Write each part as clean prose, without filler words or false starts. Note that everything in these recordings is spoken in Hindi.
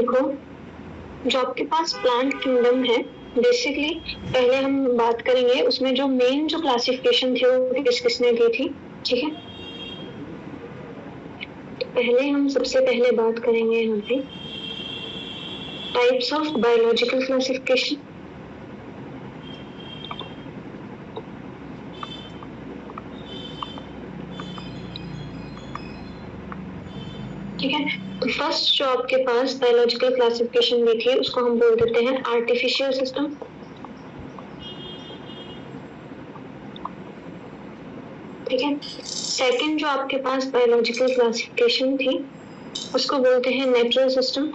देखो, जो आपके पास प्लांट किंगडम है, बेसिकली पहले हम बात करेंगे उसमें जो मेन जो क्लासिफिकेशन थी वो किसने दी थी, ठीक है। तो पहले हम सबसे पहले बात करेंगे यहाँ पे टाइप्स ऑफ बायोलॉजिकल क्लासिफिकेशन। ठीक है, तो फर्स्ट जो आपके पास बायोलॉजिकल क्लासिफिकेशन में थी उसको हम बोल देते हैं आर्टिफिशियल सिस्टम। ठीक है, सेकंड जो आपके पास बायोलॉजिकल क्लासिफिकेशन थी उसको बोलते हैं नेचुरल सिस्टम।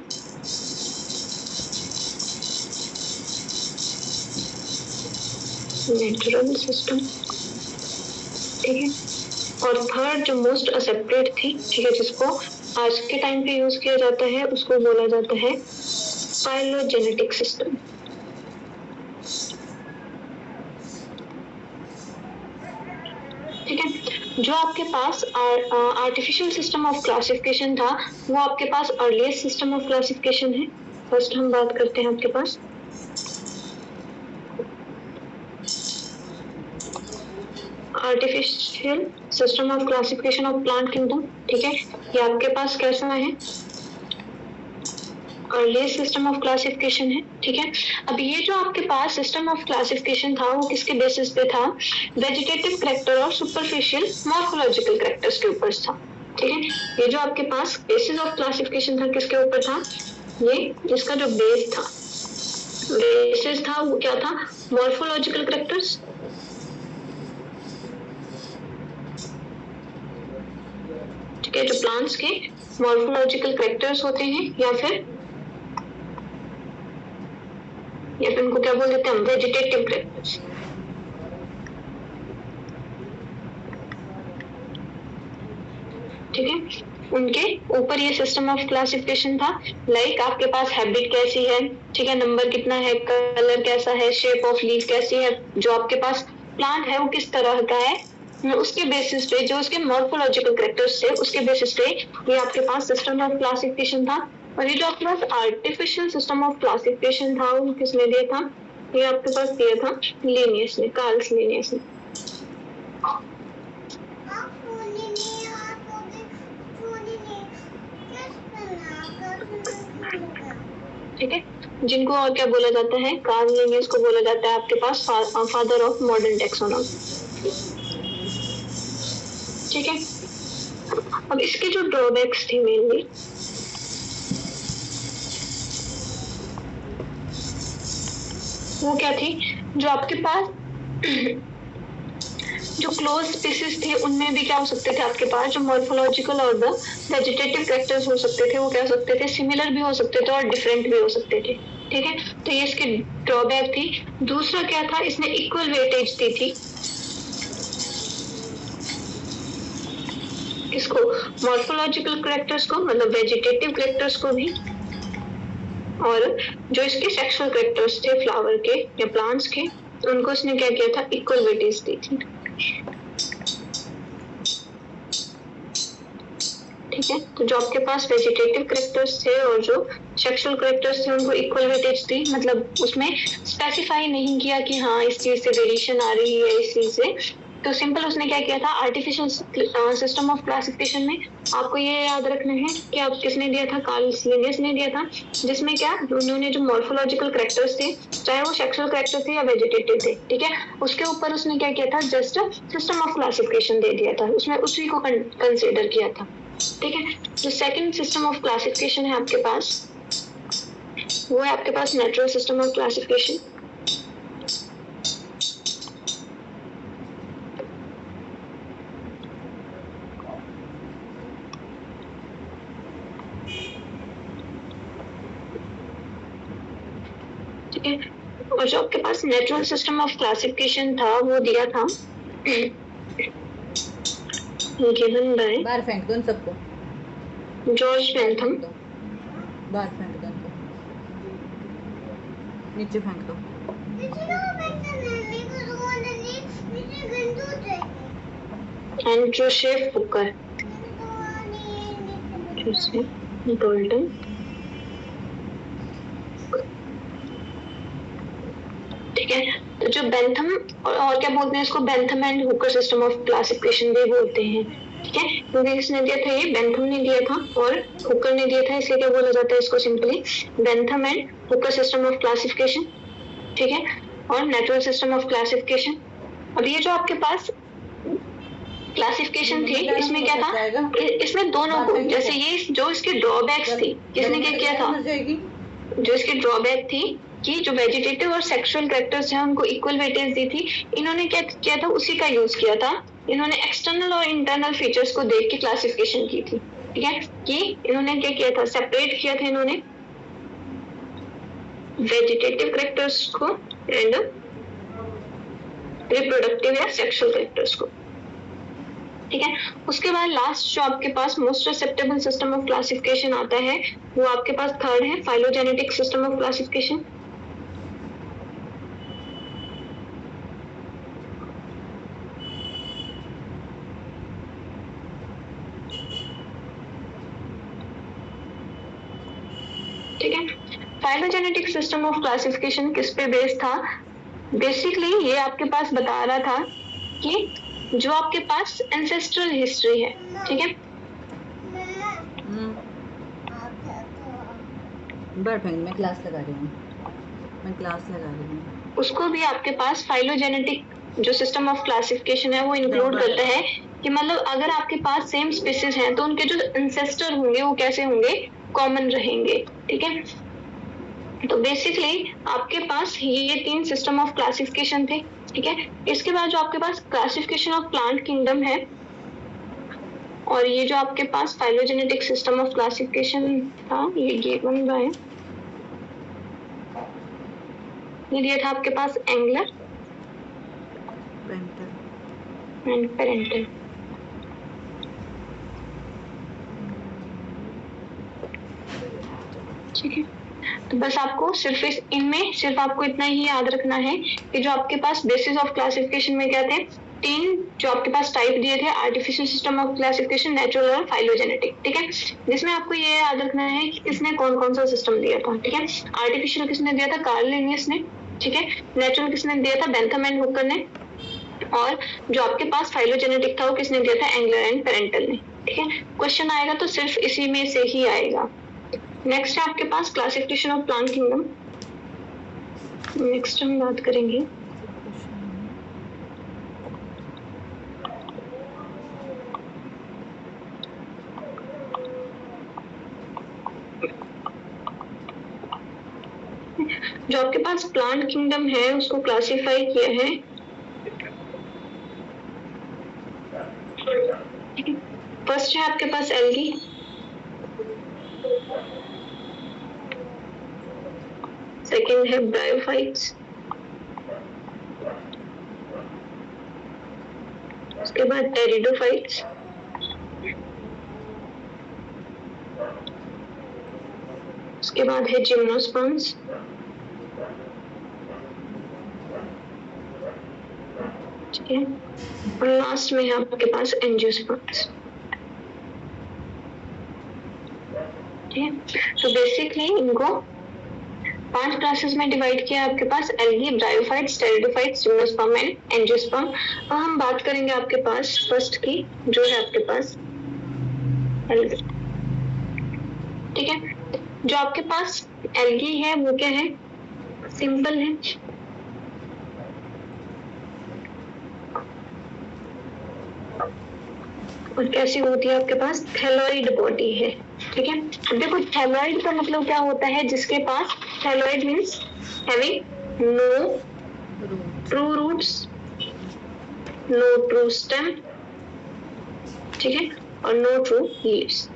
नेचुरल सिस्टम, ठीक है। और थर्ड जो मोस्ट एक्सेप्टेड थी, ठीक है, जिसको आज के टाइम पे यूज किया जाता है उसको बोला जाता है फाइलोजेनेटिक सिस्टम। ठीक है, जो आपके पास आर्टिफिशियल सिस्टम ऑफ क्लासिफिकेशन था वो आपके पास अर्लीस्ट सिस्टम ऑफ क्लासिफिकेशन है। फर्स्ट हम बात करते हैं आपके पास artificial system of classification of plant kingdom. ठीक है, ये आपके पास कैसा है, अर्लीस्ट सिस्टम ऑफ क्लासिफिकेशन है। ठीक है, अब ये जो आपके पास सिस्टम ऑफ क्लासिफिकेशन था वो किसके बेसिस पे था, वेजिटेटिव कैरेक्टर और सुपरफिशियल मॉर्फोलॉजिकल कैरेक्टर्स के ऊपर था। ठीक है, ये जो आपके पास बेसिस ऑफ क्लासिफिकेशन था किसके ऊपर था, ये इसका जो बेसिस था वो क्या था, मॉर्फोलॉजिकल कैरेक्टर्स। ठीक है, जो प्लांट्स के मॉर्फोलॉजिकल कैरेक्टर्स होते हैं या फिर उनको क्या बोल देते हैं, वेजिटेटिव कैरेक्टर्स। ठीक है, उनके ऊपर ये सिस्टम ऑफ क्लासिफिकेशन था। लाइक आपके पास हैबिट कैसी है, ठीक है, नंबर कितना है, कलर कैसा है, शेप ऑफ लीफ कैसी है, जो आपके पास प्लांट है वो किस तरह का है, उसके बेसिस पे जो उसके मॉर्फोलॉजिकल कैरेक्टर्स थे उसके बेसिस पे ये आपके पास सिस्टम ऑफ क्लासिफिकेशन था। और ये जो आपके पास आर्टिफिशियल सिस्टम ऑफ क्लासिफिकेशन था वो किसने दिया था, ये आपके पास दिया था लिनियस ने, कार्ल लिनियस ने। ठीक है, जिनको और क्या बोला जाता है, कार्ल लिनियस को बोला जाता है आपके पास फादर ऑफ मॉडर्न टैक्सोनॉमी। ठीक है, अब इसके जो ड्रॉबैक्स थी मेनली, वो क्या थी, जो आपके पास जो क्लोज स्पीसीज थे उनमें भी क्या हो सकते थे, आपके पास जो मॉर्फोलॉजिकल और द वेजिटेटिव कैरेक्टर्स हो सकते थे वो क्या हो सकते थे, सिमिलर भी हो सकते थे और डिफरेंट भी हो सकते थे। ठीक है, तो ये इसकी ड्रॉबैक थी। दूसरा क्या था, इसने इक्वल वेटेज दी थी इसको, मॉर्फोलॉजिकल कैरेक्टर्स को, मतलब वेजिटेटिव कैरेक्टर्स को भी, और जो इसके सेक्सुअल कैरेक्टर्स थे फ्लावर के या प्लांट्स के उनको इसने क्या किया था, इक्वल वेटेज दी थी। ठीक है, तो जो आपके पास वेजिटेटिव कैरेक्टर्स थे और जो सेक्सुअल कैरेक्टर्स थे उनको इक्वल वेटेज दी, मतलब उसमें स्पेसिफाई नहीं किया कि हाँ इस चीज से वेरिएशन आ रही है इस चीज से। तो सिंपल उसने क्या किया था, आर्टिफिशियल सिस्टम ऑफ क्लासिफिकेशन में आपको ये याद रखना है कि आप किसने दिया था, कार्ल लिनियस ने दिया था, जिसमें क्या उन्होंने जो मॉर्फोलॉजिकल कैरेक्टर्स थे चाहे वो सेक्सुअल कैरेक्टर थे या वेजिटेटिव थे, ठीक है, उसके ऊपर उसने क्या किया था, जस्ट सिस्टम ऑफ क्लासिफिकेशन दे दिया था, उसमें उसी को कंसिडर किया था। ठीक है, जो सेकंड सिस्टम ऑफ क्लासिफिकेशन है आपके पास वो है आपके पास नेचुरल सिस्टम ऑफ क्लासिफिकेशन। ठीक है, और जो आपके पास नेचुरल सिस्टम ऑफ क्लासिफिकेशन था वो दिया था गिवन बाय, बाहर फेंक दो सबको, जॉर्ज बेंथम। बाहर फेंक दो, नीचे फेंक दो। And Joseph Booker, Joseph golden जो बेंथम और क्या बोलते हैं इसको, Bentham and Hooker system of classification भी बोलते हैं, ठीक है, क्योंकि किसने दिया था, ये बेंथम ने दिया था और हुकर ने दिया था, इसलिए क्या बोला जाता है इसको, simply Bentham and Hooker system of classification, ठीक है, और नेचुरल सिस्टम ऑफ क्लासिफिकेशन। अब ये जो आपके पास क्लासिफिकेशन थी, इसमें क्या था, इसमें दोनों को, जैसे ये जो इसके ड्रॉबैक्स थी, किसने क्या किया था, जो इसकी ड्रॉबैक थी कि जो वेजिटेटिव और सेक्सुअल कैरेक्टर्स हैं उनको इक्वल वेटेज दी थी, इन्होंने क्या किया था, उसी का यूज किया था, इन्होंने एक्सटर्नल और इंटरनल फीचर्स को देख के क्लासिफिकेशन की थी, ठीक है, कि इन्होंने क्या किया था, सेपरेट किया था इन्होंने वेजिटेटिव कैरेक्टर्स को एंड रिप्रोडक्टिव या सेक्सुअल कैरेक्टर्स को, ठीक है। उसके बाद लास्ट जो आपके पास most acceptable system of classification आता है, वो आपके पास थर्ड है, फाइलोजेनेटिक सिस्टम ऑफ क्लासिफिकेशन। ठीक है, फाइलोजेनेटिक सिस्टम ऑफ क्लासिफिकेशन किस पे बेस्ड था, बेसिकली ये आपके पास बता रहा था कि जो आपके पास एंसेस्ट्रल हिस्ट्री है, ठीक है, मैं क्लास लगा रही हूँ, उसको भी आपके पास फाइलोजेनेटिक जो सिस्टम ऑफ क्लासिफिकेशन है वो इंक्लूड करता है, कि मतलब अगर आपके पास सेम स्पीसीज हैं तो उनके जो एंसेस्टर होंगे वो कैसे होंगे, कॉमन रहेंगे, ठीक है। तो बेसिकली आपके पास ये 3 सिस्टम ऑफ क्लासिफिकेशन थे, ठीक है। इसके बाद जो आपके पास क्लासिफिकेशन ऑफ प्लांट किंगडम है, और ये जो आपके पास फाइलोजेनेटिक सिस्टम ऑफ क्लासिफिकेशन था, ये गिवन है, ये दिया था आपके पास एंगलर एंड पेरेंटल, ठीक है। तो बस आपको सिर्फ इनमें सिर्फ आपको इतना ही याद रखना है कि जो आपके पास बेसिस ऑफ क्लासिफिकेशन में क्या थे, 3 जो आपके पास टाइप दिए थे, artificial system of classification, natural और फाइलोजेनेटिक, ठीक है, जिसमें आपको ये याद रखना है कि किसने कौन कौन सा सिस्टम दिया था, ठीक है। आर्टिफिशियल किसने दिया था, कार्ल लिनियस ने, ठीक है। नेचुरल किसने दिया था, बेंथम एंड हुकर ने, और जो आपके पास फाइलोजेनेटिक था वो किसने दिया था, एंगलर एंड पेरेंटल ने, ठीक है। क्वेश्चन आएगा तो सिर्फ इसी में से ही आएगा। नेक्स्ट है आपके पास classification of plant kingdom, next हम बात करेंगे। जो आपके पास प्लांट किंगडम है उसको क्लासिफाई किया है, फर्स्ट है आपके पास एल्गी, सेकेंड है ब्रायोफाइट्स, उसके बाद टेरिडोफाइट्स, उसके बाद है जिम्नोस्पर्म्स, ठीक है, और लास्ट में है आपके पास एंजियोस्पर्म्स, ठीक है। तो बेसिकली इनको 5 क्लासेस में डिवाइड किया आपके पास, algae, bryophytes, pteridophytes, gymnosperm and angiosperm. अब हम बात करेंगे आपके पास फर्स्ट की, जो है आपके पास एल्गी, ठीक है। जो आपके पास एल्गी है वो क्या है, सिंपल है, और कैसी होती है आपके पास, थैलॉइड बॉडी है, ठीक है। अब देखो थैलॉइड का मतलब क्या होता है, जिसके पास, thalloid means having no true roots, no true stem, ठीक है, और नो ट्रू लीव्स,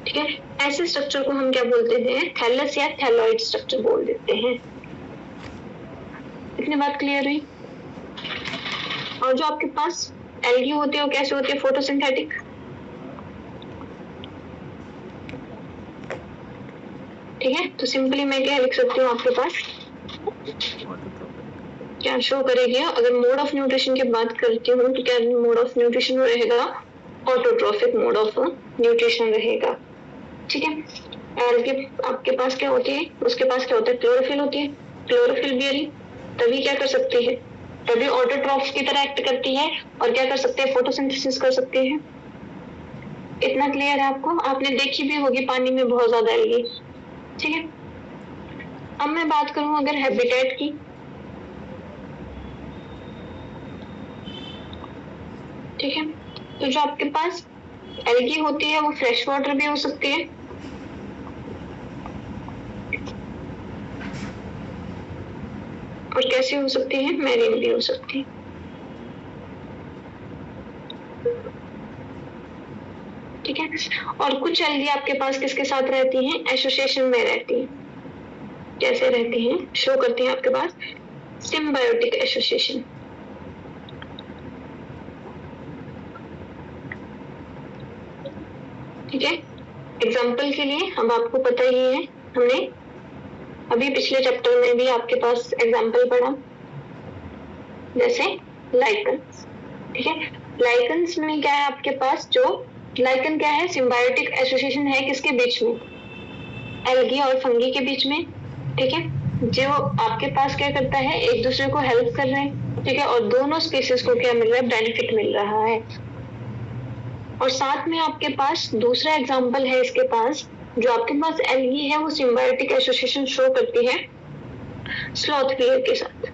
ठीक है। ऐसे स्ट्रक्चर को हम क्या बोलते हैं, थैलस या थैलॉइड स्ट्रक्चर बोल देते हैं। इतनी बात क्लियर हुई। और जो आपके पास एल्गी होती है वो कैसे होती है, फोटोसिंथेटिक, ठीक है। तो सिंपली मैं क्या लिख सकती हूँ, आपके पास क्या शो करेगी, अगर मोड ऑफ न्यूट्रिशन की बात करती हूँ तो क्या मोड ऑफ न्यूट्रिशन रहेगा, ऑटोट्रोफिक मोड ऑफ न्यूट्रिशन रहेगा, ठीक है। एल्गी आपके पास क्या होती है, उसके पास क्या होता है, क्लोरोफिल होती है, क्लोरोफिल बियरिंग, तभी क्या कर सकती है, तभी ऑटोट्रॉफ्स की तरह एक्ट करती है और क्या कर सकते हैं, फोटोसिंथेसिस कर सकते हैं। इतना क्लियर है आपको? आपने देखी भी होगी पानी में बहुत ज्यादा एल्गी। ठीक है, अब मैं बात करूं अगर हैबिटेट की, ठीक है, तो जो आपके पास एल्गी होती है वो फ्रेश वाटर भी हो सकती है और कैसी हो सकती है, मैरीन भी हो सकती है। ठीक है, और कुछ एल्गी आपके पास किसके साथ रहती हैं, एसोसिएशन में रहती हैं। कैसे रहती हैं, शो करती हैं आपके पास सिम्बायोटिक एसोसिएशन। ठीक है, एग्जाम्पल के लिए अब आपको पता ही है, हमने अभी पिछले चैप्टर में भी आपके पास एग्जाम्पल पढ़ा, जैसे लाइकन्स। ठीक है, लाइकन्स में क्या है आपके पास, जो लाइकन क्या है, सिम्बायोटिक एसोसिएशन है किसके बीच में, एल्गी और फंगी के बीच में। ठीक है, जो आपके पास क्या करता है, एक दूसरे को हेल्प कर रहे हैं। ठीक है, और दोनों स्पीसीज को क्या मिल रहा है, बेनिफिट मिल रहा है। और साथ में आपके पास दूसरा एग्जाम्पल है इसके पास, जो आपके पास एल्गी है वो सिम्बायोटिक एसोसिएशन शो करती है स्लॉथ बियर के साथ।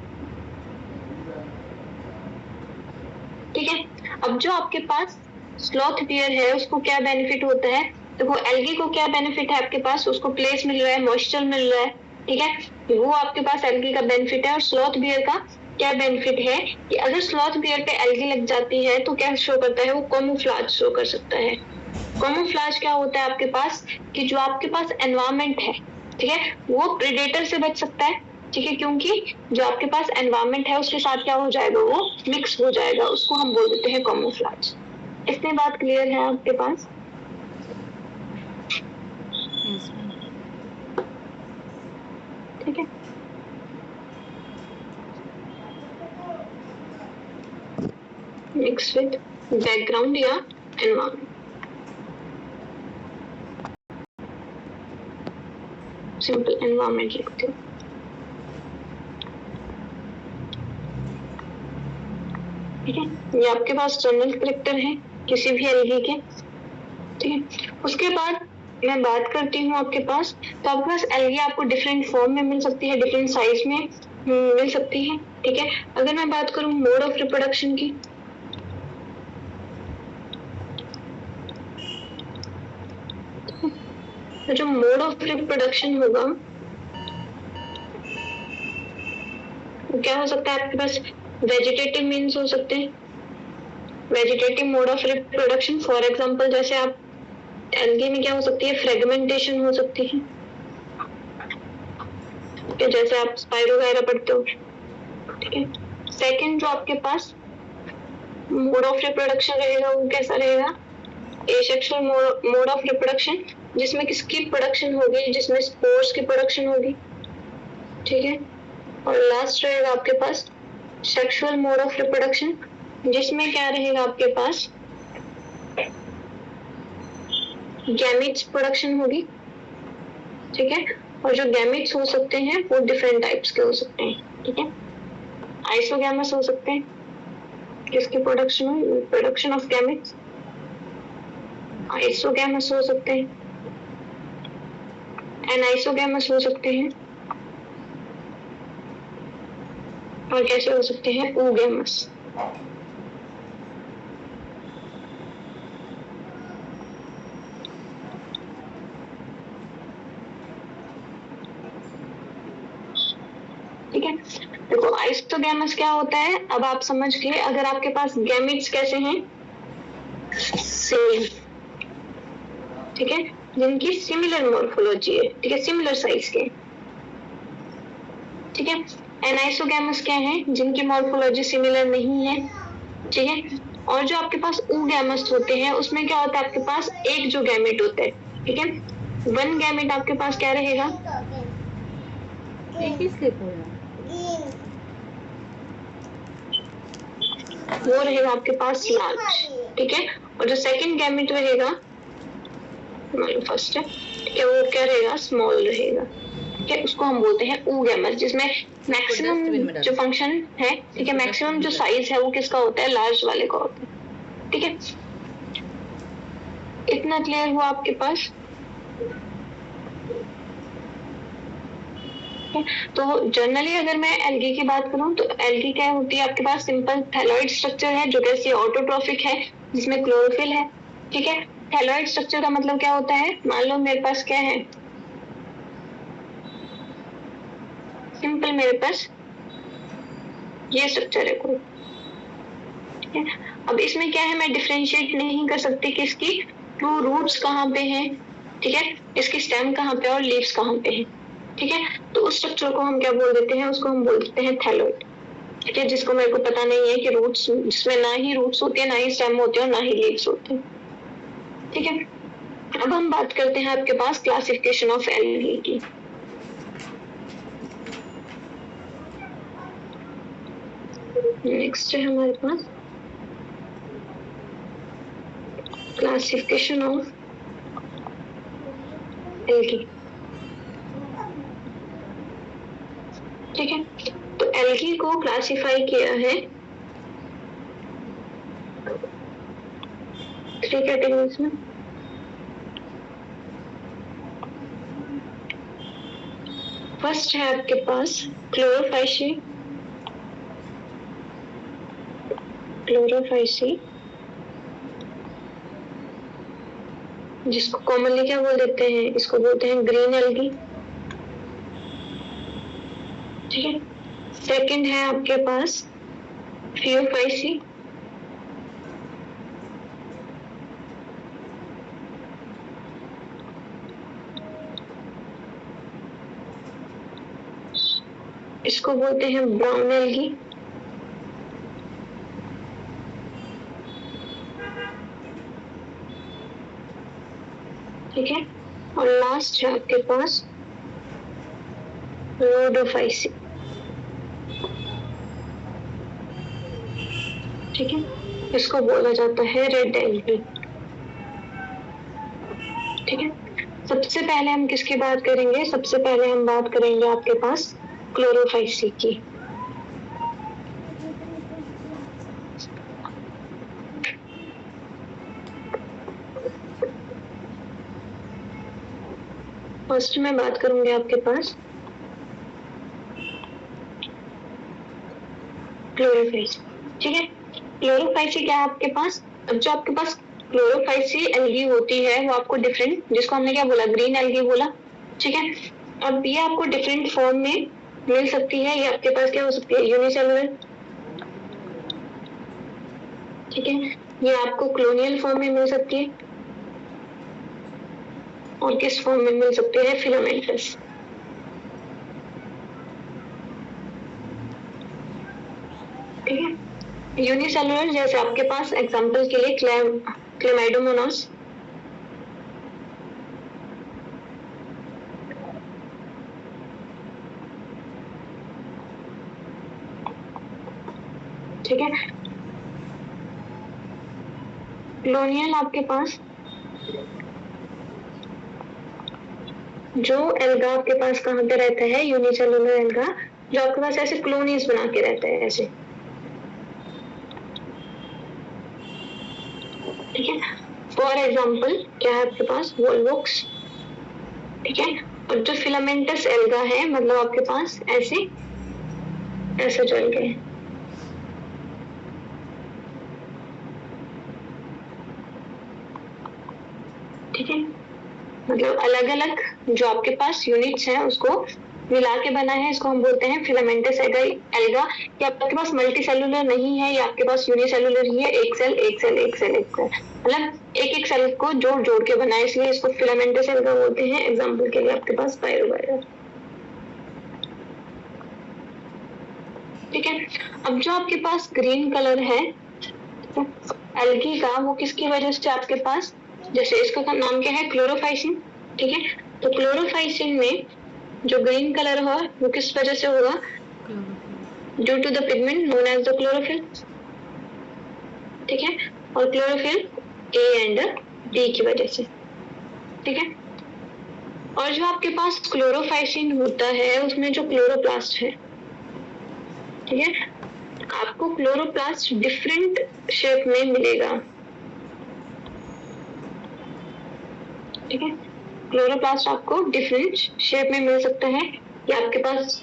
ठीक है, अब जो आपके पास स्लॉथ बियर है उसको क्या बेनिफिट होता है, देखो एल्गी को क्या बेनिफिट है आपके पास, उसको प्लेस मिल रहा है, मॉइस्चर मिल रहा है। ठीक है, वो आपके पास एल्गी का बेनिफिट है। और स्लॉथ बियर का क्या बेनिफिट है कि अगर स्लॉथ बियर पे एल्गी लग जाती है तो क्या शो करता है, वो कैमोफ्लेज शो कर सकता है। कैमोफ्लेज क्या होता है आपके पास, कि जो आपके पास एनवायरमेंट है, ठीक है, वो प्रेडेटर से बच सकता है। ठीक है, क्योंकि जो आपके पास एनवायरमेंट है उसके साथ क्या हो जाएगा, वो मिक्स हो जाएगा, उसको हम बोल देते हैं कैमोफ्लेज। इतनी बात क्लियर है आपके पास? Yes ma'am. ठीक है, मिक्स विद बैकग्राउंड या एनवायरमेंट, सिंपल एनवायरमेंट लिखते हैं। ठीक है, ये आपके पास जनरल कैरेक्टर है किसी भी एल्गी के। ठीक है, उसके बाद मैं बात करती हूँ आपके पास, तो आपके पास एल्गी आपको डिफरेंट फॉर्म में मिल सकती है, डिफरेंट साइज में मिल सकती है। ठीक है, अगर मैं बात करूँ मोड ऑफ रिप्रोडक्शन की, तो जो मोड ऑफ रिप्रोडक्शन होगा वो क्या हो सकता है आपके पास, वेजिटेटिव मीन्स हो सकते हैं, vegetative mode of reproduction. For example जैसे आप एल्गी में क्या हो सकती है, फ्रेगमेंटेशन हो सकती है, जैसे आप स्पाइरोगायरा पढ़ते हो। ठीक है, सेकंड जो आपके पास मोड ऑफ रिप्रोडक्शन रहेगा वो कैसा रहेगा, एसेक्सुअल मोड ऑफ रिप्रोडक्शन, जिसमें किसकी प्रोडक्शन होगी, जिसमें स्पोर्स की प्रोडक्शन होगी। ठीक है, और लास्ट रहेगा आपके पास सेक्सुअल मोड ऑफ रिप्रोडक्शन, जिसमें क्या रहेगा आपके पास, गैमेट्स प्रोडक्शन होगी। ठीक है, और जो गैमेट्स हो सकते हैं वो डिफरेंट टाइप्स के हो सकते हैं। ठीक है, आइसोगैमस हो सकते हैं, किसकी प्रोडक्शन हो, प्रोडक्शन ऑफ गैमेट्स, आइसोगैमस हो सकते हैं, एनाइसोगैमस हो सकते हैं, और कैसे हो सकते हैं, oogamous। ठीक है, देखो आइसोगैमस क्या होता है, अब आप समझ गए। अगर आपके पास गैमेट्स कैसे हैं, सेम, ठीक है, जिनकी सिमिलर मॉर्फोलॉजी है, ठीक है, सिमिलर साइज के। ठीक है, एनाइसोगैमस क्या है, जिनकी मॉर्फोलॉजी सिमिलर नहीं है। ठीक है, और जो आपके पास oogamous होते हैं उसमें क्या होता है, आपके पास एक जो गैमेट होता है। ठीक है, वन गैमेट आपके पास क्या रहेगा, एक ही स्लिप हो रहा वो रहेगा आपके पास लार्ज। ठीक है, और जो सेकंड गैमेट रहेगा, फर्स्ट है, ठीक है, वो क्या रहेगा, स्मॉल रहेगा। ठीक है, उसको हम बोलते हैं oogamers, जिसमें मैक्सिमम जो फंक्शन है, ठीक है, मैक्सिमम जो साइज है वो किसका होता है, लार्ज वाले का होता है। ठीक है, इतना क्लियर हुआ आपके पास? तो जनरली अगर मैं एल्गी की बात करूं तो एल्गी क्या होती है, आपके पास सिंपल थैलॉइड स्ट्रक्चर है जो कि ऑटोट्रॉफिक है, जिसमें क्लोरोफिल है। ठीक है, थैलॉइड स्ट्रक्चर का मतलब क्या होता है, मान लो मेरे पास क्या है, सिंपल मेरे पास ये स्ट्रक्चर है कोई। ठीक है, अब इसमें क्या है, मैं डिफरेंशिएट नहीं कर सकती कि इसकी ट्रू रूट्स कहाँ पे हैं, ठीक है, इसकी स्टेम कहाँ पे और लीव्स कहाँ पे हैं। ठीक है, तो उस स्ट्रक्चर को हम क्या बोल देते हैं, उसको हम बोल देते हैं थैलॉइड। ठीक है, जिसको मेरे को पता नहीं है कि रूट्स, जिसमें ना ही रूट्स होती है, ना ही स्टेम होती है और ना ही लीव्स होते हैं। ठीक है, अब हम बात करते हैं आपके पास क्लासिफिकेशन ऑफ एल्गी की। नेक्स्ट है हमारे पास क्लासिफिकेशन ऑफ एल्गी। ठीक है, तो एल्गी को क्लासिफाई किया है 3 कैटेगरीज में। फर्स्ट है आपके पास क्लोरोफाइसी, जिसको कॉमनली क्या बोल देते हैं, इसको बोलते हैं ग्रीन एल्गी। ठीक है, सेकंड है आपके पास फियोफाइसी, इसको बोलते हैं ब्राउन एल्गी। ठीक है, और लास्ट है आपके पास रोडोफाइसी। ठीक है, इसको बोला जाता है रेड एल्गी। ठीक है, सबसे पहले हम किसकी बात करेंगे, सबसे पहले हम बात करेंगे आपके पास क्लोरोफाइसी की। फर्स्ट में बात करूंगी आपके पास क्लोरोफाइसी। ठीक है, क्लोरोफाइसी क्या है आपके पास, अब जो आपके पास क्लोरोफाइसी एल्गी होती है वो आपको डिफरेंट, जिसको हमने क्या बोला, ग्रीन एल्गी बोला। ठीक है, अब ये आपको डिफरेंट फॉर्म में मिल सकती है, ये आपके पास क्या हो सकती है, यूनिसेलुलर। ठीक है, ये आपको क्लोनियल फॉर्म में मिल सकती है, और किस फॉर्म में मिल सकती है, फिलामेंटस। ठीक है, यूनिसेलुलर जैसे आपके पास एग्जांपल के लिए क्लेमाइडोमोनास, ठीक है, क्लोनियल आपके पास जो एल्गा आपके पास कहाँ पे रहता है, यूनिसेलुलर एल्गा, जो आपके पास ऐसे क्लोनीज बना के रहता है ऐसे। ठीक है, फॉर एग्जाम्पल क्या है आपके पास, वोल्वोक्स। ठीक है, और जो फिलामेंटस एल्गा है, मतलब आपके पास ऐसे ऐसे चल गए। ठीक है, मतलब अलग अलग जो आपके पास यूनिट्स हैं उसको मिला के बना है, इसको हम बोलते हैं फिलामेंटस एल्गा। ये आपके पास मल्टी सेलुलर नहीं है, ये आपके पास यूनिसेलुलर ही है, एक सेल एक सेल एक सेल एक सेल, मतलब एक एक सेल को जोड़ जोड़ के बना है, इसलिए इसको फिलामेंटस एल्गा बोलते हैं। एग्जांपल के लिए आपके पास पायरोवायरस। ठीक है, अब जो आपके पास ग्रीन कलर है एल्गी का, वो किसकी वजह से आपके पास, जैसे इसका नाम क्या है, क्लोरोफाइसिन। ठीक है, तो क्लोरोफाइसिन में जो ग्रीन कलर हो वो किस वजह से होगा, due to the pigment known as the chlorophyll. ठीक है, और क्लोरोफिल ए एंड डी की वजह से। ठीक है, और जो आपके पास क्लोरोफाइसिन होता है उसमें जो क्लोरोप्लास्ट है, ठीक है, आपको क्लोरोप्लास्ट डिफरेंट शेप में मिलेगा, ठीक है, क्लोरोप्लास्ट आपको डिफरेंट शेप में मिल सकता है। या आपके पास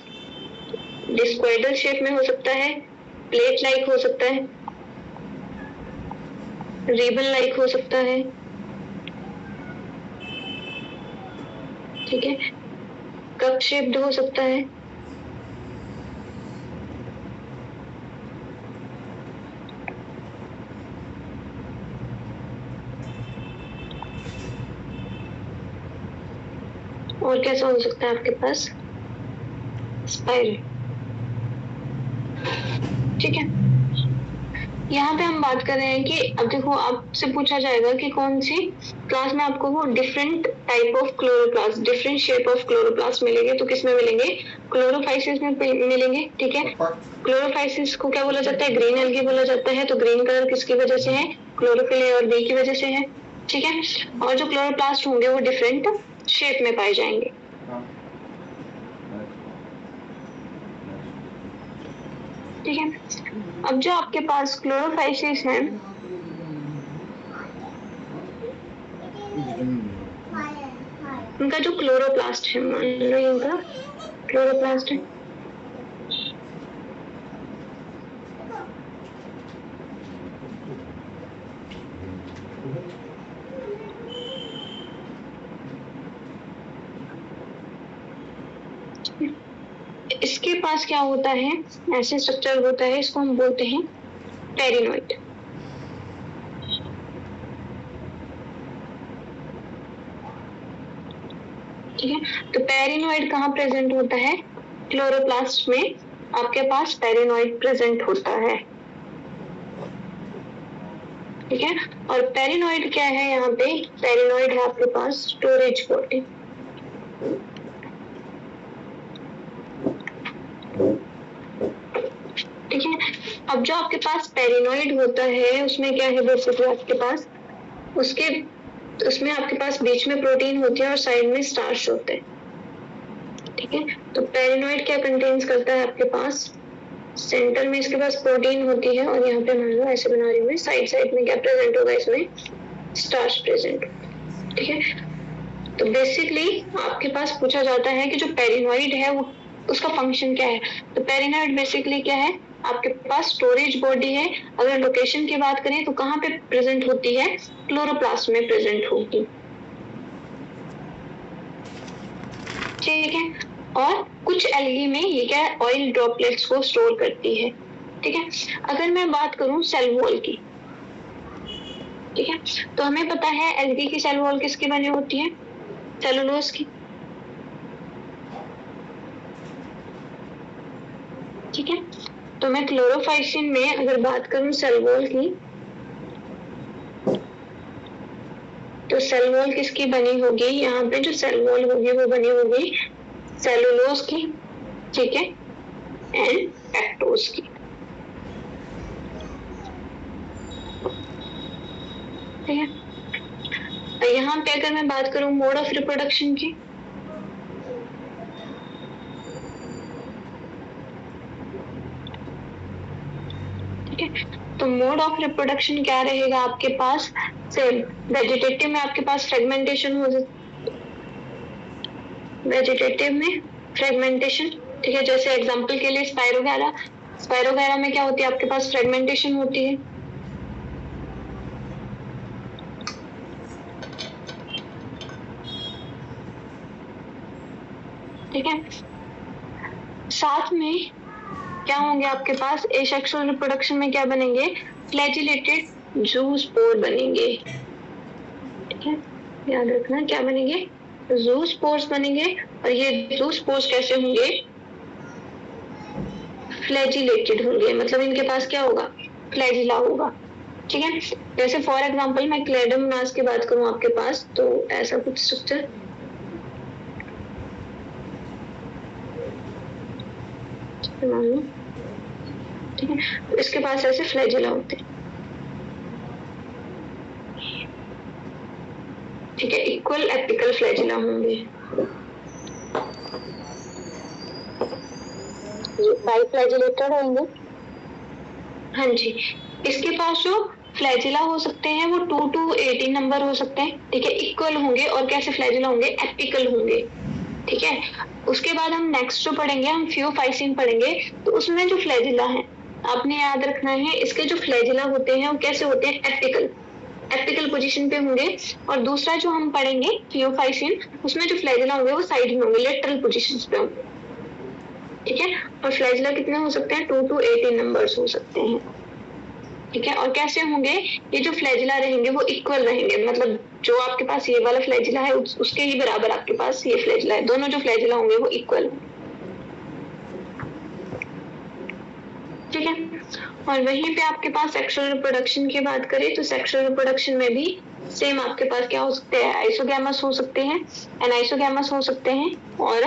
डिस्क्वाइडल शेप में हो सकता है, प्लेट लाइक हो सकता है, रिबन लाइक हो सकता है, ठीक है, कप शेप्ड हो सकता है, और कैसा हो सकता है आपके पास स्पाइरल, ठीक है। यहाँ पे हम बात कर रहे हैं कि अब देखो आपसे पूछा जाएगा कि कौन सी क्लास में आपको वो different type of chloroplast, different shape of chloroplast मिलेंगे, तो किसमें मिलेंगे, क्लोरोफाइसिस में मिलेंगे, ठीक है। क्लोरोफाइसिस को क्या बोला जाता है, ग्रीन एल्गी बोला जाता है। तो ग्रीन कलर किसकी वजह से है, क्लोरोफिल ए और बी की वजह से है, ठीक है। और जो क्लोरोप्लास्ट होंगे वो डिफरेंट शेप में पाए जाएंगे, ठीक है। अब जो आपके पास क्लोरोफाइसिस है, उनका जो क्लोरोप्लास्ट है, मान लो इनका क्लोरोप्लास्ट है, इसके पास क्या होता है, ऐसे स्ट्रक्चर होता है, इसको हम बोलते हैं पेरिनोइड, ठीक है। तो पेरिनोइड कहाँ प्रेजेंट होता है, क्लोरोप्लास्ट में आपके पास पेरिनोइड प्रेजेंट होता है, ठीक है। और पेरिनोइड क्या है, यहाँ पे पेरिनोइड है आपके पास स्टोरेज बॉडी, ठीक है। अब जो आपके पास पेरिनोइड होता है उसमें क्या है, बेसिकली आपके पास उसमें आपके पास बीच में प्रोटीन होती है और साइड में स्टार्च होते हैं, ठीक है। तो पेरिनोइड क्या कंटेन्स करता है, आपके पास सेंटर में इसके पास प्रोटीन होती है और यहाँ पे मान लो ऐसे बना रही हूँ, साइड में क्या प्रेजेंट होगा, इसमें स्टार्च प्रेजेंट, ठीक है। तो बेसिकली आपके पास पूछा जाता है कि जो पेरिनोइड है वो उसका फंक्शन क्या है। तो पेरिनोइड बेसिकली क्या है, आपके पास स्टोरेज बॉडी है। अगर लोकेशन की बात करें तो कहाँ पे प्रेजेंट होती है, क्लोरोप्लास्ट में प्रेजेंट होगी, ठीक है। और कुछ एल्गी में ये क्या है, ऑयल ड्रॉपलेट्स को स्टोर करती है, ठीक है। अगर मैं बात करूं सेल वॉल की, ठीक है, तो हमें पता है एल्गी की सेल वॉल किसकी बनी होती है, सेलुलोज की, ठीक है। तो मैं क्लोरोफाइसिन में अगर बात करूं सेल वॉल की, तो सेल वॉल किसकी बनी होगी, यहाँ पे जो सेल वॉल होगी वो बनी होगी सेलुलोज की, ठीक है, एंड लैक्टोज की, ठीक है। यहाँ पे अगर मैं बात करूं मोड ऑफ रिप्रोडक्शन की, ठीक है, तो मोड ऑफ रिप्रोडक्शन क्या रहेगा आपके पास, सेम वेजिटेटिव में आपके पास फ्रेगमेंटेशन हो, वेजिटेटिव में फ्रेगमेंटेशन, ठीक है। जैसे एग्जांपल के लिए स्पाइरोगैरा में क्या होती है, आपके पास फ्रेगमेंटेशन होती है, ठीक है। साथ में क्या होंगे आपके पास, एसेक्सुअल रिप्रोडक्शन में क्या बनेंगे, फ्लैजिलेटेड जूस्पोर बनेंगे, ठीक है, याद रखना क्या बनेंगे, जूस्पोर्स बनेंगे। और ये जूस्पोर्स कैसे होंगे, फ्लैजिलेटेड होंगे, मतलब इनके पास क्या होगा, फ्लैजिला होगा, ठीक है। जैसे फॉर एग्जांपल मैं क्लेडोमोनास की बात करूं आपके पास, तो ऐसा कुछ स्ट्रक्चर, ठीक है, इसके पास ऐसे फ्लैजिला होते हैं, ठीक है, इक्वल एपिकल फ्लैजिला होंगे, बाइफ्लैजिलेटेड होंगे। हाँ जी, इसके पास जो फ्लैजिला हो सकते हैं वो 2 to 18 नंबर हो सकते हैं, ठीक है, इक्वल होंगे। और कैसे फ्लैजिला होंगे? एपिकल होंगे, ठीक है। उसके बाद हम नेक्स्ट जो पढ़ेंगे, हम फियोफाइसिन पढ़ेंगे। तो उसमें जो फ्लैजिला है, आपने याद रखना है, इसके जो फ्लैजिला होते हैं वो कैसे होते हैं? एपिकल पोजीशन पे होंगे। और दूसरा जो हम पढ़ेंगे फियोफाइसिन, उसमें जो फ्लैजिला होंगे वो साइड में होंगे, लेटरल पोजीशंस पे होंगे, ठीक है। और फ्लैजिला कितने हो सकते हैं? 2 to 18 नंबर्स हो सकते हैं, ठीक है। और कैसे होंगे? ये जो फ्लैजिला रहेंगे वो इक्वल रहेंगे, मतलब जो आपके पास ये वाला फ्लैजिला है उसके ही बराबर आपके पास ये फ्लैजिला है। दोनों जो फ्लैजिला होंगे वो इक्वल होंगे, ठीक है। और वहीं पे आपके पास सेक्सुअल रिप्रोडक्शन की बात करें तो सेक्सुअल रिप्रोडक्शन में भी सेम आपके पास क्या हो सकते हैं? आइसोगैमस हो सकते हैं, एनाइसोगैमस हो सकते हैं। और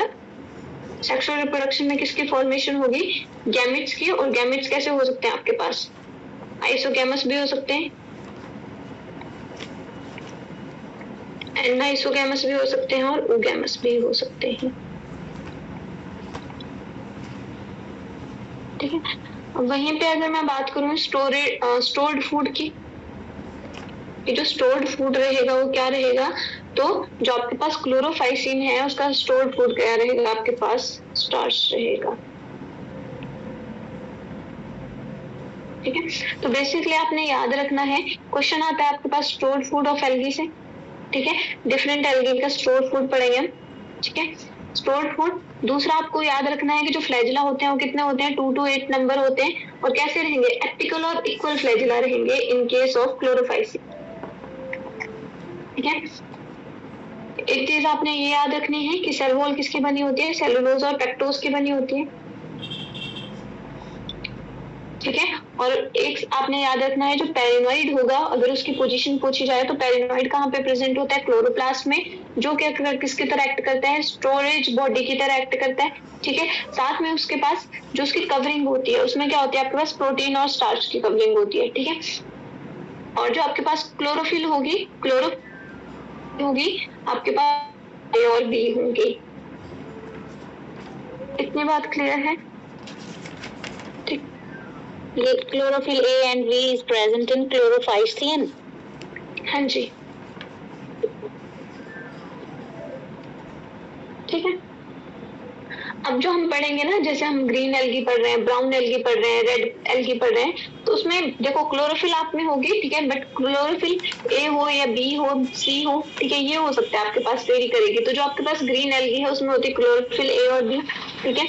सेक्सुअल रिप्रोडक्शन में किसकी फॉर्मेशन होगी? गैमेट्स की। और गैमेट्स कैसे हो सकते हैं आपके पास? आइसोगैमस भी हो सकते हैं, एनाइसोगैमस भी हो सकते हैं, और ओगैमस भी हो सकते हैं, ठीक है। वहीं पे अगर मैं बात करूं स्टोर्ड फूड की, ये जो स्टोर्ड फूड रहेगा वो क्या रहेगा? तो जो आपके पास क्लोरोफाइसिन है उसका स्टोर्ड फूड क्या रहेगा? आपके पास स्टार्च रहेगा, ठीक है। तो बेसिकली आपने याद रखना है, क्वेश्चन आता है आपके पास स्टोर्ड फूड ऑफ एल्गी से, ठीक है। डिफरेंट एल्गी का स्टोर्ड फूड पढ़ेंगे हम, ठीक है। Stored food. दूसरा आपको याद रखना है कि जो फ्लैजिला होते हैं वो कितने होते हैं? 2 to 8 नंबर होते हैं। और कैसे रहेंगे? एपिकल और इक्वल फ्लैजिला रहेंगे इन केस ऑफ क्लोरोफाइसिन, ठीक है। एक चीज आपने ये याद रखनी है कि सेल वॉल किसकी बनी होती है? सेलुलोज और पेक्टोज की बनी होती है, ठीक है। और एक आपने याद रखना है, जो पेरिनोइड होगा अगर उसकी पोजीशन पूछी जाए तो पेरिनोइड कहाँ पे प्रेजेंट होता है? क्लोरोप्लास्ट में, जो क्या किसकी तरह एक्ट करता है? स्टोरेज बॉडी की तरह एक्ट करता है, ठीक है। साथ में उसके पास जो उसकी कवरिंग होती है उसमें क्या होती है? आपके पास प्रोटीन और स्टार्च की कवरिंग होती है, ठीक है। और जो आपके पास क्लोरोफिल होगी आपके पास ए और बी होंगी। इतनी बात क्लियर है? ठीक। ये chlorophyll A and B is present in chlorophyceae. हाँ जी, ठीक है। अब जो हम पढ़ेंगे ना, जैसे हम ग्रीन एल्गी पढ़ रहे हैं, ब्राउन एल्गी पढ़ रहे हैं, रेड एल्गी पढ़ रहे हैं, तो उसमें देखो क्लोरोफिल आप में होगी, ठीक है। बट क्लोरोफिल ए हो या बी हो, सी हो, ठीक है, ये हो सकता है आपके पास वेरी करेगी। तो जो आपके पास ग्रीन एल्गी है उसमें होती है क्लोरोफिल ए और बी, ठीक है।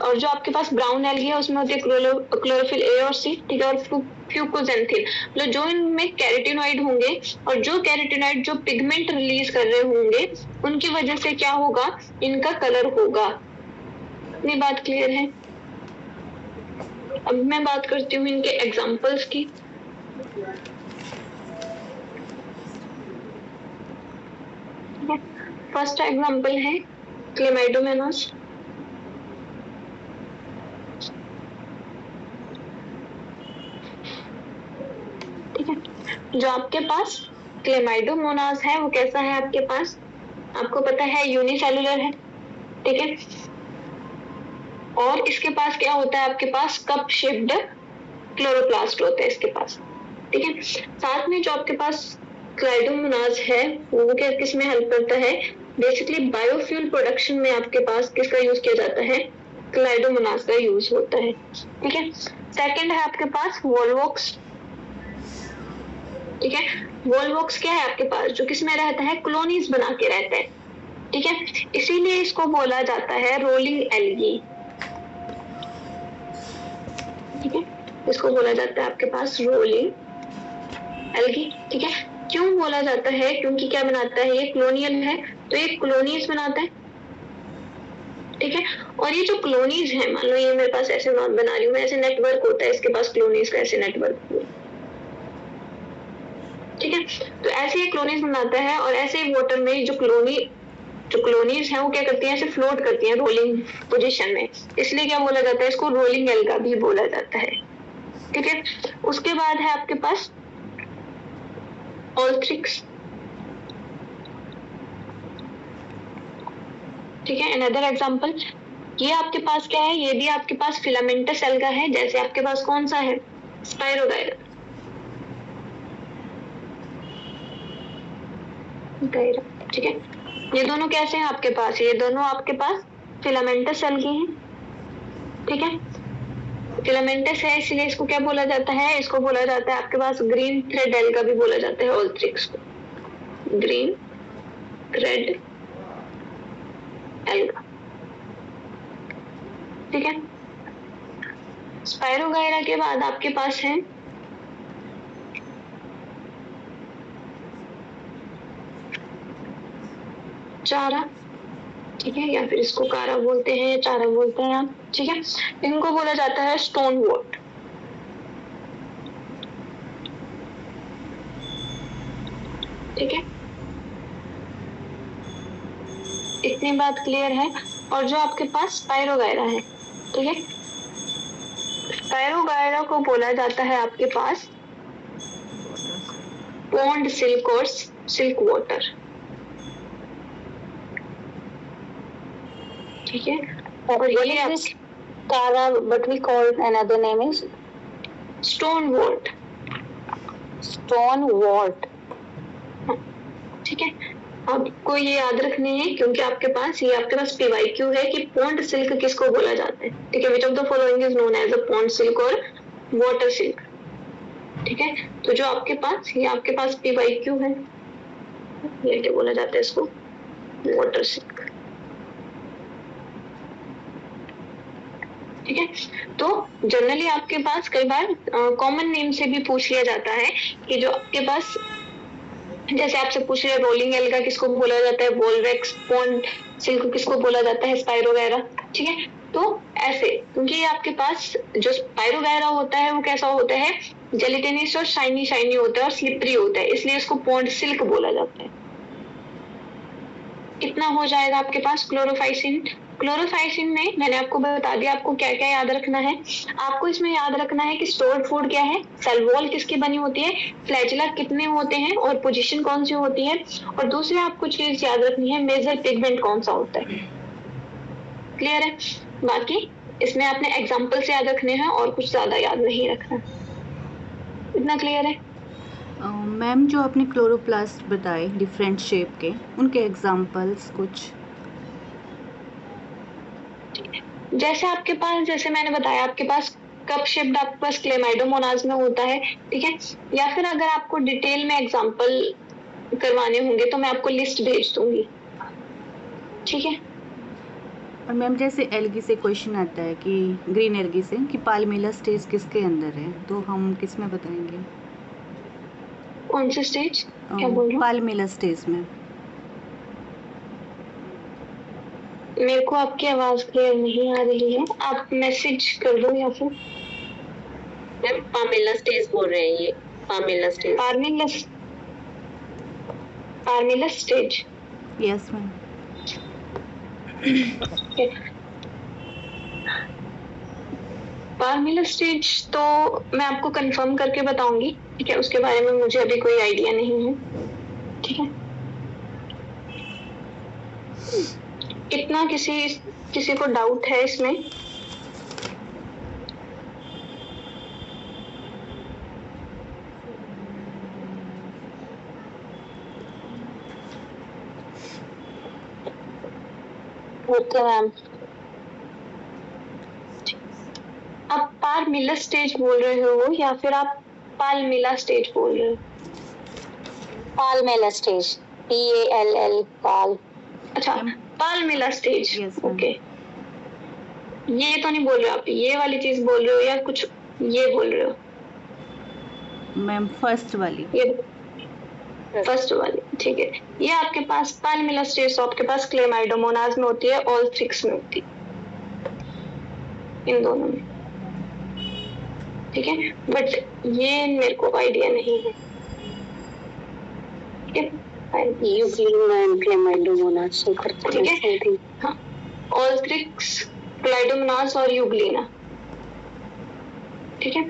और जो आपके पास ब्राउन एल्गी है उसमें होती है क्लोरोफिल ए और सी, ठीक है। और फ्यूकोजेंथिन, मतलब जो इनमें कैरोटीनॉइड होंगे, और जो कैरोटीनॉइड जो पिगमेंट रिलीज कर रहे होंगे उनकी वजह से क्या होगा? इनका कलर होगा। इतनी बात क्लियर है? अब मैं बात करती हूँ इनके एग्जांपल्स की। फर्स्ट एग्जांपल है क्लेमाइडोमोनास, ठीक है। जो आपके पास क्लेमाइडोमोनास है वो कैसा है? आपके पास, आपको पता है, यूनिसेलुलर है, ठीक है। और इसके पास क्या होता है? आपके पास कप शेप्ड क्लोरोप्लास्ट होता है इसके पास, ठीक है। साथ में जो आपके पास क्लाइडोमोनास है वो क्या किस में हेल्प करता है? बेसिकली बायोफ्यूल प्रोडक्शन में आपके पास किसका यूज किया जाता है? क्लाइडोमोनास का यूज होता है, ठीक है। सेकंड है आपके पास वोल्वॉक्स, ठीक है। वोल्वॉक्स क्या है आपके पास? जो किस में रहता है? कॉलोनीज बना के रहता है, ठीक है। इसीलिए इसको बोला जाता है रोलिंग एल्गी, ठीक है। इसको बोला जाता है आपके पास रोलिंग एल्गी, ठीक है। क्यों बोला जाता है? क्योंकि क्या बनाता है? ये कॉलोनियल है तो ये कॉलोनीज बनाता है, ठीक है। और ये जो कॉलोनीज है, मान लो ये मेरे पास ऐसे बना रही हूँ मैं, ऐसे नेटवर्क होता है इसके पास कॉलोनीज का, ऐसे नेटवर्क, ठीक है। तो ऐसे ही कॉलोनीज बनाता है। और ऐसे ही वाटर में जो कॉलोनीज हैं वो क्या करती हैं? ऐसे फ्लोट करती हैं रोलिंग पोजीशन में, इसलिए क्या बोला जाता है? इसको रोलिंग एल्गा भी बोला जाता है, ठीक है। उसके बाद है आपके पास ऑल्थ्रिक्स। ठीक है, अनदर एग्जांपल, ये आपके पास क्या है, ये भी आपके पास फिलामेंटस एल्गा है, जैसे आपके पास कौन सा है, स्पाइरोगायरा। ठीक है, ये दोनों कैसे हैं आपके पास, ये दोनों आपके पास फिलामेंटस एल्गी हैं। ठीक है, फिलामेंटस है इसलिए इसको क्या बोला जाता है, इसको बोला जाता है आपके पास ग्रीन थ्रेड एल्गा भी बोला जाता है ऑल्थ्रिक्स को, ग्रीन थ्रेड एल्गा। ठीक है, स्पाइरोगायरा के बाद आपके पास है चारा। ठीक है, या फिर इसको कारा बोलते हैं, चारा बोलते हैं आप। ठीक है, इनको बोला जाता है स्टोन वॉट। ठीक है, इतनी बात क्लियर है। और जो आपके पास स्पाइरोगायरा है, ठीक है, स्पाइरोगायरा को बोला जाता है आपके पास पॉन्ड सिल्क और सिल्क वाटर। ठीक है, और ये कारा, but we call another name is stonewort. Stonewort. ठीक है, आपको ये याद रखनी है क्योंकि आपके पास पीवाईक्यू है कि पॉन्ड सिल्क किसको बोला जाता है। ठीक है, which of the following is known as a pond silk और वाटर सिल्क। ठीक है, तो जो आपके पास पीवाईक्यू है, ये क्या बोला जाता है इसको, वाटर सिल्क। ठीक है, तो जनरली आपके पास कई बार कॉमन नेम से भी पूछ लिया जाता है कि जो आपके पास, जैसे आपसे पूछ रहे रोलिंग एल्गा किसको बोला जाता है, वोल्वेक्स, पॉन्ड सिल्क किसको बोला जाता है, स्पाइरोगायरा। ठीक है, तो ऐसे, क्योंकि ये आपके पास जो स्पाइरोगायरा होता है वो कैसा होता है, जेलेटिनस और शाइनी शाइनी होता है और स्लिपरी होता है, इसलिए इसको पॉन्ड सिल्क बोला जाता है। कितना हो जाएगा आपके पास क्लोरोफाइसिन। क्लोरोफाइसिन में मैंने आपको बता दिया आपको क्या क्या याद रखना है। आपको इसमें याद रखना है कि स्टोर्ड फूड क्या है, सेल वॉल किसकी बनी होती है, फ्लैजिला कितने होते हैं और पोजीशन कौन सी होती है, और दूसरी आपको चीज याद रखनी है मेजर पिगमेंट कौन सा होता है। क्लियर है, बाकी इसमें आपने एग्जाम्पल्स याद रखने हैं और कुछ ज्यादा याद नहीं रखना। इतना क्लियर है। मैम जो आपने क्लोरोप्लास्ट बताए डिफरेंट शेप के, उनके एग्जांपल्स कुछ। जैसे आपके पास, जैसे मैंने बताया आपके पास कप शेप्ड आपके पास क्लेमाइडोमोनाज में होता है। ठीक है, या फिर अगर आपको डिटेल में एग्जांपल करवाने होंगे तो मैं आपको लिस्ट भेज दूंगी। ठीक है, और मैम जैसे एल्गी से क्वेश्चन आता है कि ग्रीन एल्गी से कि पाल्मेला स्टेज किसके अंदर है, तो हम किस में बताएंगे, कौन से स्टेज, क्या बोल रहे हो? पाल्मेला स्टेज में। मेरे को आपकी आवाज क्लियर नहीं आ रही है, आप मैसेज कर दो या फिर। मैम पामेला स्टेज बोल रहे हैं, ये palmella stage. Palmella stage. Yes ma'am. Palmella stage तो मैं आपको कंफर्म करके बताऊंगी। ठीक है, उसके बारे में मुझे अभी कोई आइडिया नहीं है। ठीक है, कितना किसी को डाउट है इसमें? ओके मैम, आप पार्मेला स्टेज बोल रहे हो या फिर आप पाल्मेला स्टेज बोल रहे हो? पाल्मेला स्टेज, PALL, पाल। अच्छा, पाल्मेला स्टेज। ओके, ये तो नहीं बोल रहे हो आप, ये वाली चीज बोल रहे हो या कुछ ये बोल रहे हो? मैम फर्स्ट वाली। ये फर्स्ट वाली, ठीक है। ये आपके पास पाल्मेला स्टेज आपके पास क्लेमाइडोमोनाज में होती है, ऑल्थ्रिक्स में होती है, इन दोनों में। ठीक है, बट ये मेरे को आइडिया नहीं है। ठीक है, हाँ, ऑल्थ्रिक्स, क्लेमाइडोमोनाज और यूग्लिना। ठीक है,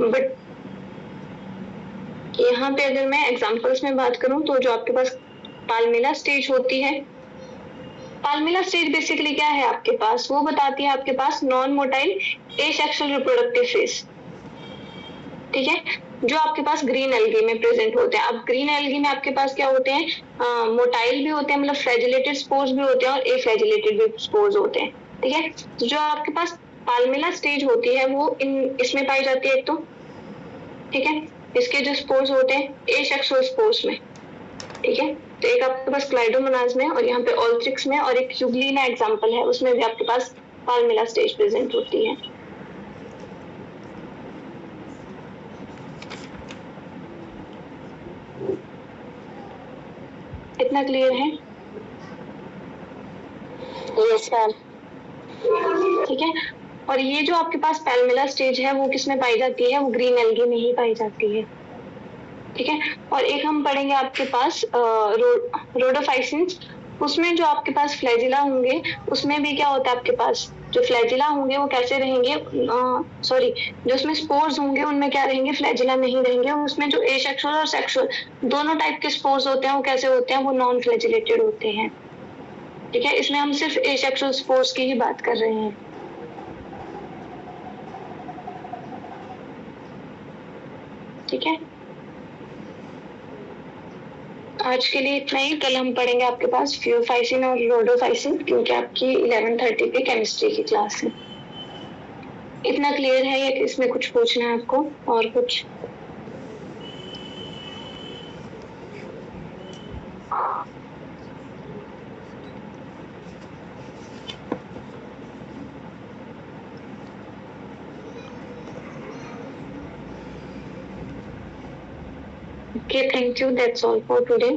बट यहाँ पे अगर मैं एग्जांपल्स में बात करूँ तो जो आपके पास पाल्मिला स्टेज होती है, पाल्मिला स्टेज बेसिकली क्या है आपके पास, वो बताती है आपके पास non motile asexual reproductive phase, ठीक है, जो आपके पास ग्रीन एल्गी में प्रेजेंट होते हैं। अब ग्रीन एल्गी में आपके पास क्या होते हैं, मोटाइल भी होते हैं, मतलब फ्लैजिलेटेड स्पोर्स भी होते हैं और एफ्लैजिलेटेड भी स्पोर्स होते हैं, ठीक है। तो जो आपके पास पाल्मिला स्टेज होती है वो इसमें पाई जाती है एक तो, ठीक है, इसके जो स्पोर्स होते हैं एसेक्सुअल स्पोर्स में, ठीक है। तो एक आपके पास क्लाइडोमोनाज में और यहाँ पे ऑल्ट्रिक्स में, और एक यूग्लिना एग्जांपल है उसमें भी आपके पास पाल्मिला स्टेज प्रेजेंट होती है। इतना क्लियर है? Yes ma'am. ठीक है। और ये जो आपके पास पाल्मिला स्टेज है वो किसमें पाई जाती है, वो ग्रीन एल्गी में ही पाई जाती है, ठीक है। और एक हम पढ़ेंगे आपके पास रोडोफाइसिन्स, उसमें जो आपके पास फ्लैजिला होंगे उसमें भी क्या होता है आपके पास, जो फ्लैजिला होंगे वो कैसे रहेंगे, सॉरी, जो उसमें स्पोर्स होंगे उनमें क्या रहेंगे, फ्लैजिला नहीं रहेंगे। उसमें जो एसेक्सुअल और सेक्सुअल दोनों टाइप के स्पोर्स होते हैं वो कैसे होते हैं, वो नॉन फ्लैजिलेटेड होते हैं, ठीक है। इसमें हम सिर्फ एसेक्सुअल स्पोर्स की ही बात कर रहे हैं, ठीक है। आज के लिए इतना ही, कल हम पढ़ेंगे आपके पास फ्यूफाइसिन और रोडोफाइसिन, क्योंकि आपकी 11:30 पे केमिस्ट्री की क्लास है। इतना क्लियर है या इसमें कुछ पूछना है आपको और कुछ? Okay, thank you. That's all for today.